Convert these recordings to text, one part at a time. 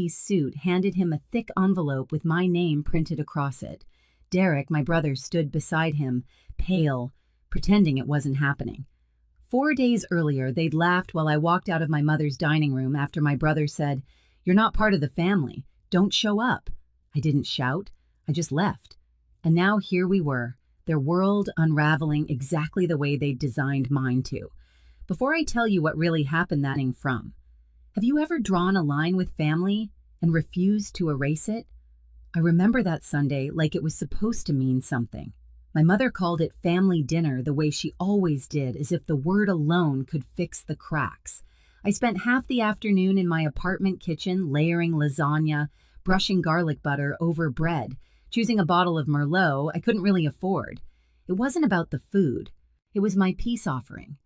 suit handed him a thick envelope with my name printed across it. Derek, my brother, stood beside him, pale, pretending it wasn't happening. 4 days earlier, they'd laughed while I walked out of my mother's dining room after my brother said, "You're not part of the family. Don't show up." I didn't shout. I just left. And now here we were, their world unraveling exactly the way they'd designed mine to. Before I tell you what really happened that evening from, have you ever drawn a line with family and refused to erase it? I remember that Sunday like it was supposed to mean something. My mother called it family dinner the way she always did, as if the word alone could fix the cracks. I spent half the afternoon in my apartment kitchen layering lasagna, brushing garlic butter over bread, choosing a bottle of Merlot I couldn't really afford. It wasn't about the food. It was my peace offering,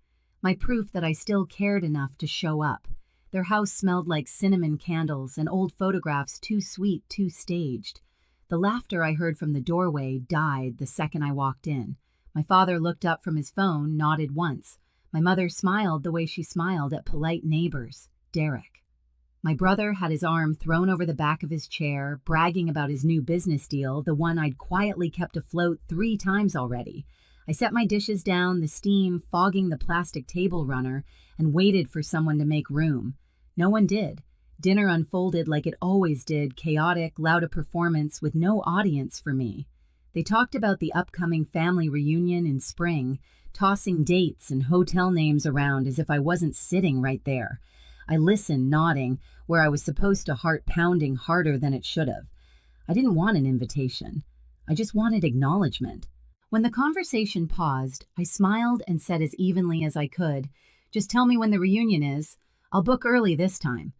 my proof that I still cared enough to show up. Their house smelled like cinnamon candles and old photographs too sweet, too staged. The laughter I heard from the doorway died the second I walked in. My father looked up from his phone, nodded once. My mother smiled the way she smiled at polite neighbors. Derek. My brother had his arm thrown over the back of his chair, bragging about his new business deal, the one I'd quietly kept afloat 3 times already. I set my dishes down, the steam fogging the plastic table runner, and waited for someone to make room. No one did. Dinner unfolded like it always did, chaotic, loud a performance with no audience for me. They talked about the upcoming family reunion in spring, tossing dates and hotel names around as if I wasn't sitting right there. I listened, nodding, where I was supposed to, heart pounding harder than it should have. I didn't want an invitation. I just wanted acknowledgement. When the conversation paused, I smiled and said as evenly as I could, "Just tell me when the reunion is. I'll book early this time."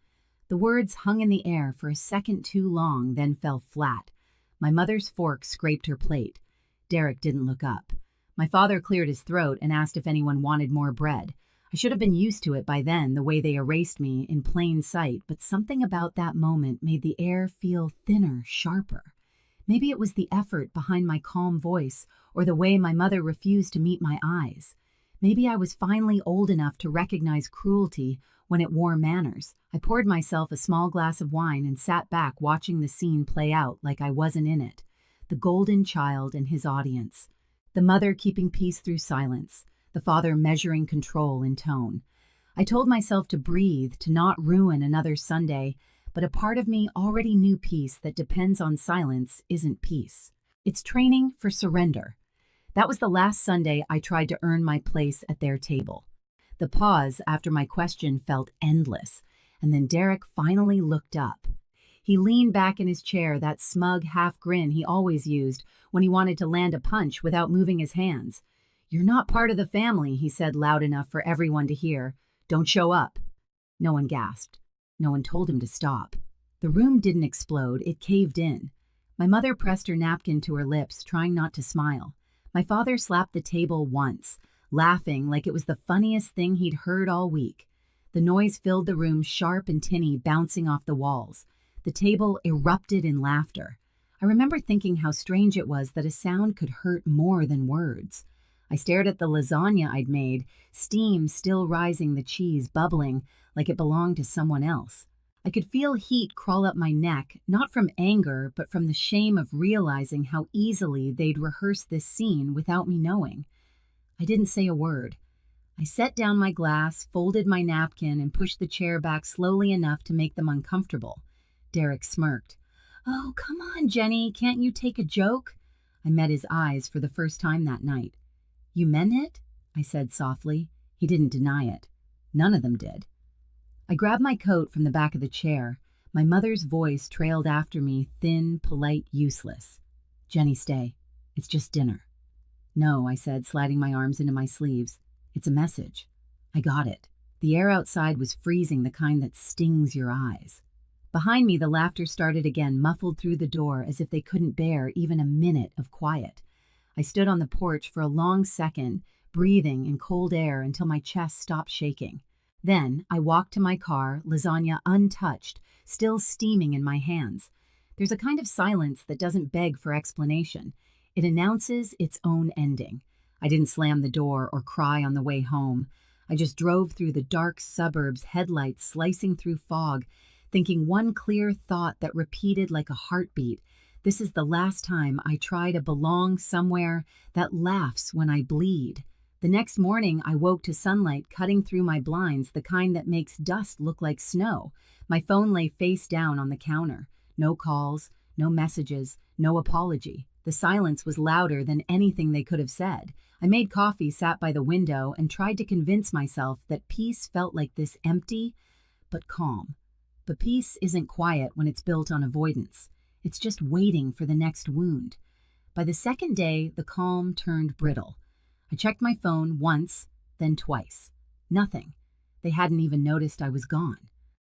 The words hung in the air for a second too long, then fell flat. My mother's fork scraped her plate. Derek didn't look up. My father cleared his throat and asked if anyone wanted more bread. I should have been used to it by then, the way they erased me in plain sight, but something about that moment made the air feel thinner, sharper. Maybe it was the effort behind my calm voice, or the way my mother refused to meet my eyes. Maybe I was finally old enough to recognize cruelty when it wore manners. I poured myself a small glass of wine and sat back watching the scene play out like I wasn't in it. The golden child and his audience. The mother keeping peace through silence. The father measuring control in tone. I told myself to breathe, to not ruin another Sunday, but a part of me already knew peace that depends on silence isn't peace. It's training for surrender. That was the last Sunday I tried to earn my place at their table. The pause after my question felt endless, and then Derek finally looked up. He leaned back in his chair, that smug half grin he always used when he wanted to land a punch without moving his hands. "You're not part of the family," he said loud enough for everyone to hear. "Don't show up." No one gasped. No one told him to stop. The room didn't explode, it caved in. My mother pressed her napkin to her lips, trying not to smile. My father slapped the table once, laughing like it was the funniest thing he'd heard all week. The noise filled the room, sharp and tinny, bouncing off the walls. The table erupted in laughter. I remember thinking how strange it was that a sound could hurt more than words. I stared at the lasagna I'd made, steam still rising, the cheese bubbling like it belonged to someone else. I could feel heat crawl up my neck, not from anger, but from the shame of realizing how easily they'd rehearsed this scene without me knowing. I didn't say a word. I set down my glass, folded my napkin, and pushed the chair back slowly enough to make them uncomfortable. Derek smirked. "Oh, come on, Jenny, can't you take a joke?" I met his eyes for the first time that night. "You meant it?" I said softly. He didn't deny it. None of them did. I grabbed my coat from the back of the chair. My mother's voice trailed after me, thin, polite, useless. "Jenny, stay. It's just dinner." "No," I said, sliding my arms into my sleeves. "It's a message." I got it. The air outside was freezing, the kind that stings your eyes. Behind me, the laughter started again, muffled through the door as if they couldn't bear even a minute of quiet. I stood on the porch for a long second, breathing in cold air until my chest stopped shaking. Then I walked to my car, lasagna untouched, still steaming in my hands. There's a kind of silence that doesn't beg for explanation. It announces its own ending. I didn't slam the door or cry on the way home. I just drove through the dark suburbs, headlights slicing through fog, thinking one clear thought that repeated like a heartbeat. This is the last time I try to belong somewhere that laughs when I bleed. The next morning, I woke to sunlight cutting through my blinds, the kind that makes dust look like snow. My phone lay face down on the counter. No calls, no messages, no apology. The silence was louder than anything they could have said. I made coffee, sat by the window, and tried to convince myself that peace felt like this empty but calm. But peace isn't quiet when it's built on avoidance. It's just waiting for the next wound. By the second day, the calm turned brittle. I checked my phone once, then twice. Nothing. They hadn't even noticed I was gone.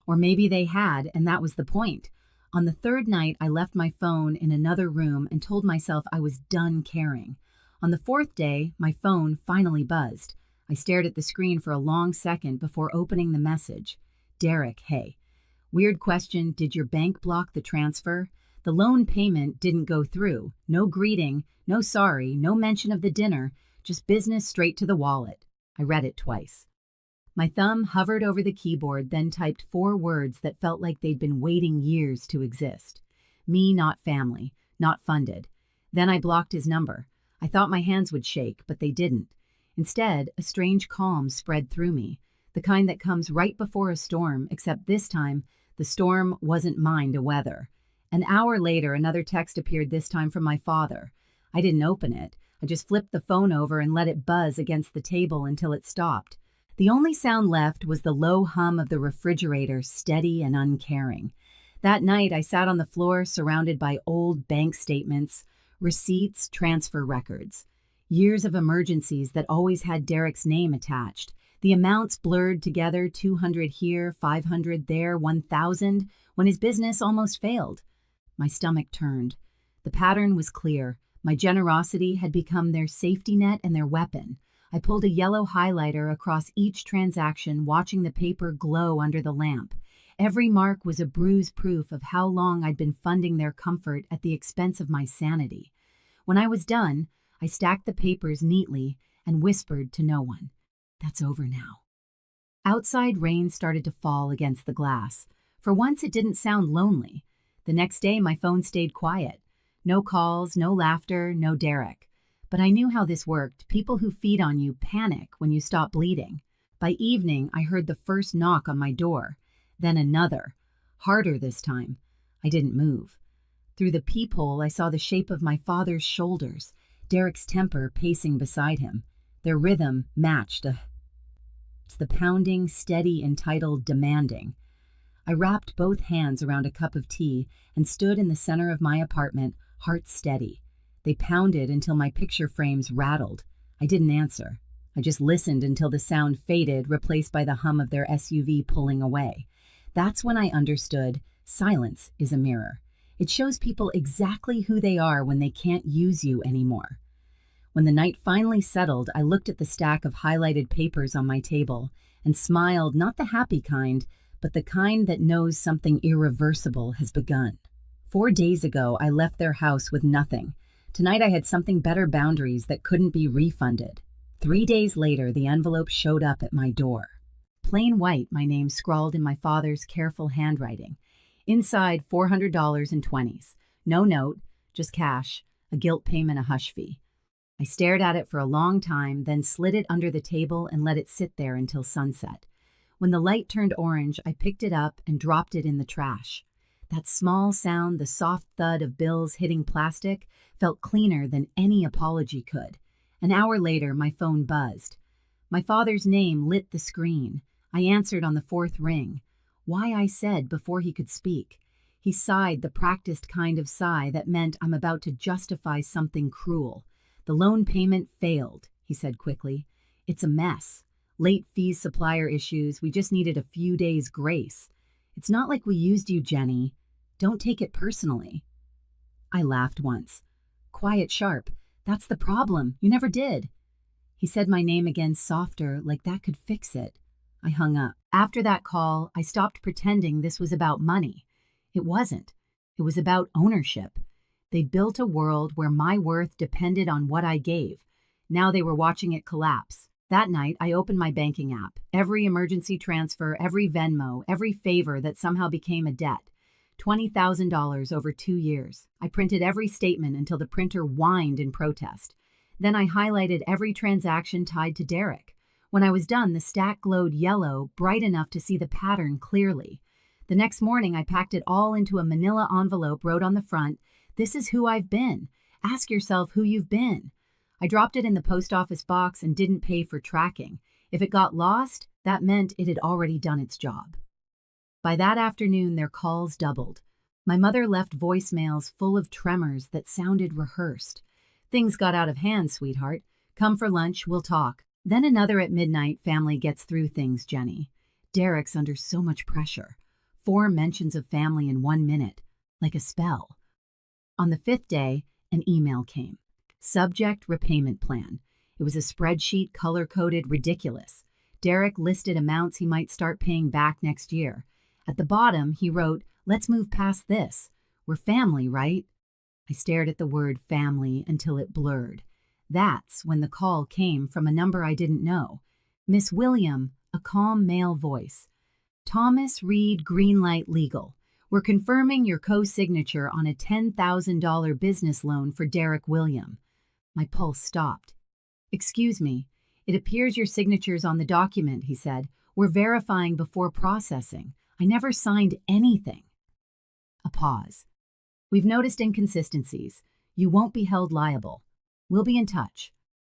Or maybe they had, and that was the point. On the third night, I left my phone in another room and told myself I was done caring. On the fourth day, my phone finally buzzed. I stared at the screen for a long second before opening the message. Derek, hey. Weird question, did your bank block the transfer? The loan payment didn't go through. No greeting, no sorry, no mention of the dinner, just business straight to the wallet. I read it twice. My thumb hovered over the keyboard, then typed 4 words that felt like they'd been waiting years to exist. Me, not family, not funded. Then I blocked his number. I thought my hands would shake, but they didn't. Instead, a strange calm spread through me, the kind that comes right before a storm, except this time, the storm wasn't mine to weather. An hour later, another text appeared, this time from my father. I didn't open it. I just flipped the phone over and let it buzz against the table until it stopped. The only sound left was the low hum of the refrigerator, steady and uncaring. That night, I sat on the floor surrounded by old bank statements, receipts, transfer records. Years of emergencies that always had Derek's name attached. The amounts blurred together, 200 here, 500 there, 1,000, when his business almost failed. My stomach turned. The pattern was clear. My generosity had become their safety net and their weapon. I pulled a yellow highlighter across each transaction, watching the paper glow under the lamp. Every mark was a bruise proof of how long I'd been funding their comfort at the expense of my sanity. When I was done, I stacked the papers neatly and whispered to no one, "That's over now." Outside, rain started to fall against the glass. For once, it didn't sound lonely. The next day, my phone stayed quiet. No calls, no laughter, no Derek. But I knew how this worked. People who feed on you panic when you stop bleeding. By evening, I heard the first knock on my door. Then another, harder this time. I didn't move. Through the peephole, I saw the shape of my father's shoulders, Derek's temper pacing beside him. Their rhythm matched. It's the pounding, steady, entitled, demanding. I wrapped both hands around a cup of tea and stood in the center of my apartment, heart steady. They pounded until my picture frames rattled. I didn't answer. I just listened until the sound faded, replaced by the hum of their SUV pulling away. That's when I understood silence is a mirror. It shows people exactly who they are when they can't use you anymore. When the night finally settled, I looked at the stack of highlighted papers on my table and smiled, not the happy kind, but the kind that knows something irreversible has begun. 4 days ago, I left their house with nothing. Tonight I had something better, boundaries that couldn't be refunded. 3 days later, the envelope showed up at my door. Plain white, my name scrawled in my father's careful handwriting. Inside, $400 in 20s. No note, just cash, a guilt payment, a hush fee. I stared at it for a long time, then slid it under the table and let it sit there until sunset. When the light turned orange, I picked it up and dropped it in the trash. That small sound, the soft thud of bills hitting plastic, felt cleaner than any apology could. An hour later, my phone buzzed. My father's name lit the screen. I answered on the 4th ring. Why, I said before he could speak. He sighed, the practiced kind of sigh that meant I'm about to justify something cruel. The loan payment failed, he said quickly. It's a mess. Late fees, supplier issues. We just needed a few days' grace. It's not like we used you, Jenny. Don't take it personally. I laughed once. Quiet, sharp. That's the problem. You never did. He said my name again, softer, like that could fix it. I hung up. After that call, I stopped pretending this was about money. It wasn't. It was about ownership. They'd built a world where my worth depended on what I gave. Now they were watching it collapse. That night, I opened my banking app. Every emergency transfer, every Venmo, every favor that somehow became a debt. $20,000 over 2 years. I printed every statement until the printer whined in protest. Then I highlighted every transaction tied to Derek. When I was done, the stack glowed yellow, bright enough to see the pattern clearly. The next morning, I packed it all into a manila envelope, wrote on the front, "This is who I've been. Ask yourself who you've been." I dropped it in the post office box and didn't pay for tracking. If it got lost, that meant it had already done its job. By that afternoon, their calls doubled. My mother left voicemails full of tremors that sounded rehearsed. "Things got out of hand, sweetheart. Come for lunch, we'll talk." Then another at midnight, "Family gets through things, Jenny. Derek's under so much pressure. 4 mentions of family in 1 minute, like a spell." On the 5th day, an email came. Subject: repayment plan. It was a spreadsheet, color-coded, ridiculous. Derek listed amounts he might start paying back next year. At the bottom, he wrote, "Let's move past this. We're family, right?" I stared at the word family until it blurred. That's when the call came from a number I didn't know. "Miss William," a calm male voice. "Thomas Reed Greenlight Legal. We're confirming your co-signature on a $10,000 business loan for Derek William." My pulse stopped. "Excuse me, it appears your signature's on the document," he said. "We're verifying before processing. I never signed anything." A pause. "We've noticed inconsistencies. You won't be held liable. We'll be in touch."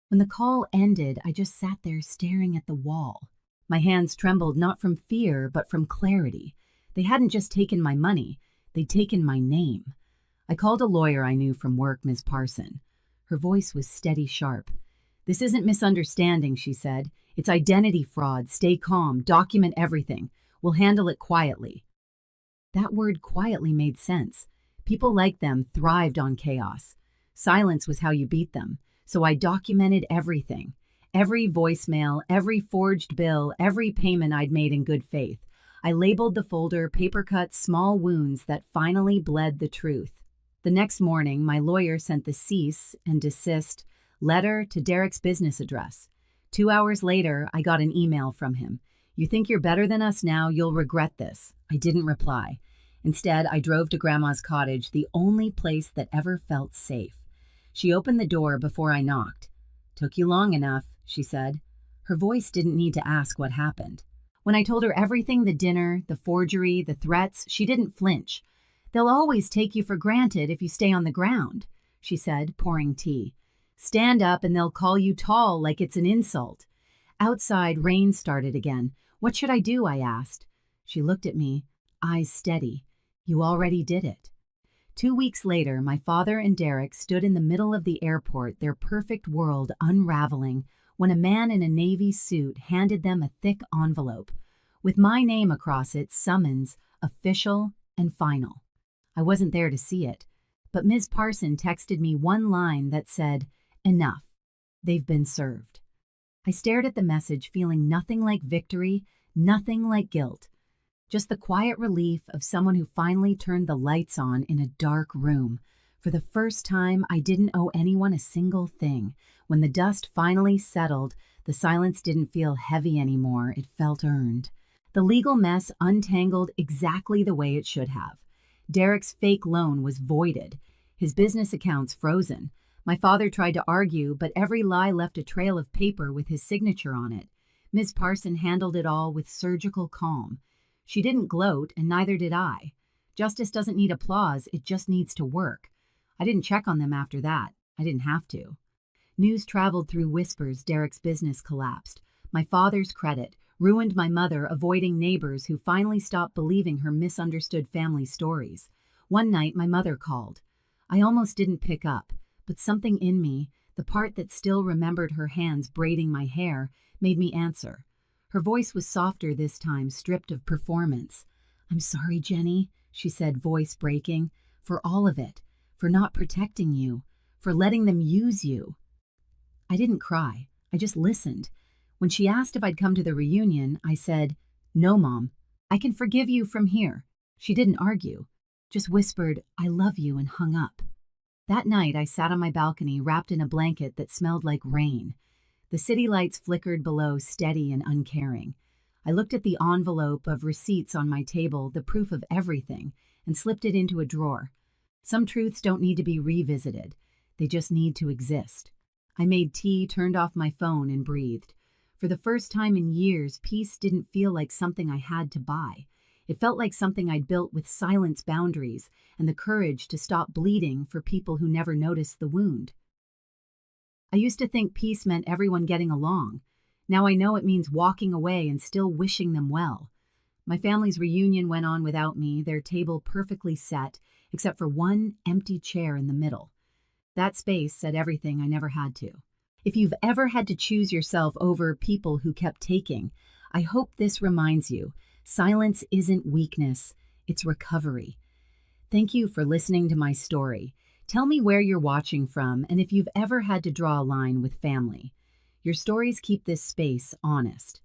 When the call ended, I just sat there staring at the wall. My hands trembled not from fear, but from clarity. They hadn't just taken my money, they'd taken my name. I called a lawyer I knew from work, Ms. Parson. Her voice was steady, sharp. "This isn't misunderstanding," she said. "It's identity fraud. Stay calm. Document everything. We'll handle it quietly." That word quietly made sense. People like them thrived on chaos. Silence was how you beat them. So I documented everything. Every voicemail, every forged bill, every payment I'd made in good faith. I labeled the folder, paper cuts, small wounds that finally bled the truth. The next morning, my lawyer sent the cease and desist letter to Derek's business address. 2 hours later, I got an email from him. "You think you're better than us now? You'll regret this." I didn't reply. Instead, I drove to Grandma's cottage, the only place that ever felt safe. She opened the door before I knocked. "Took you long enough," she said. Her voice didn't need to ask what happened. When I told her everything, the dinner, the forgery, the threats, she didn't flinch. "They'll always take you for granted if you stay on the ground," she said, pouring tea. "Stand up and they'll call you tall like it's an insult." Outside, rain started again. "What should I do?" I asked. She looked at me, eyes steady. "You already did it." 2 weeks later, my father and Derek stood in the middle of the airport, their perfect world unraveling, when a man in a Navy suit handed them a thick envelope. With my name across it, summons, official and final. I wasn't there to see it, but Ms. Parson texted me one line that said, "Enough. They've been served." I stared at the message, feeling nothing like victory, nothing like guilt. Just the quiet relief of someone who finally turned the lights on in a dark room. For the first time, I didn't owe anyone a single thing. When the dust finally settled, the silence didn't feel heavy anymore, it felt earned. The legal mess untangled exactly the way it should have. Derek's fake loan was voided, his business accounts frozen. My father tried to argue, but every lie left a trail of paper with his signature on it. Ms. Parson handled it all with surgical calm. She didn't gloat, and neither did I. Justice doesn't need applause, it just needs to work. I didn't check on them after that. I didn't have to. News traveled through whispers. Derek's business collapsed. My father's credit ruined my mother, avoiding neighbors who finally stopped believing her misunderstood family stories. One night, my mother called. I almost didn't pick up, but something in me, the part that still remembered her hands braiding my hair, made me answer. Her voice was softer this time, stripped of performance. "I'm sorry, Jenny," she said, voice breaking, "for all of it, for not protecting you, for letting them use you." I didn't cry. I just listened. When she asked if I'd come to the reunion, I said, "No, Mom. I can forgive you from here." She didn't argue, just whispered, "I love you," and hung up. That night, I sat on my balcony, wrapped in a blanket that smelled like rain. The city lights flickered below, steady and uncaring. I looked at the envelope of receipts on my table, the proof of everything, and slipped it into a drawer. Some truths don't need to be revisited. They just need to exist. I made tea, turned off my phone, and breathed. For the first time in years, peace didn't feel like something I had to buy. It felt like something I'd built with silence boundaries and the courage to stop bleeding for people who never noticed the wound. I used to think peace meant everyone getting along. Now I know it means walking away and still wishing them well. My family's reunion went on without me, their table perfectly set, except for one empty chair in the middle. That space said everything I never had to. If you've ever had to choose yourself over people who kept taking, I hope this reminds you, silence isn't weakness, it's recovery. Thank you for listening to my story. Tell me where you're watching from and if you've ever had to draw a line with family. Your stories keep this space honest.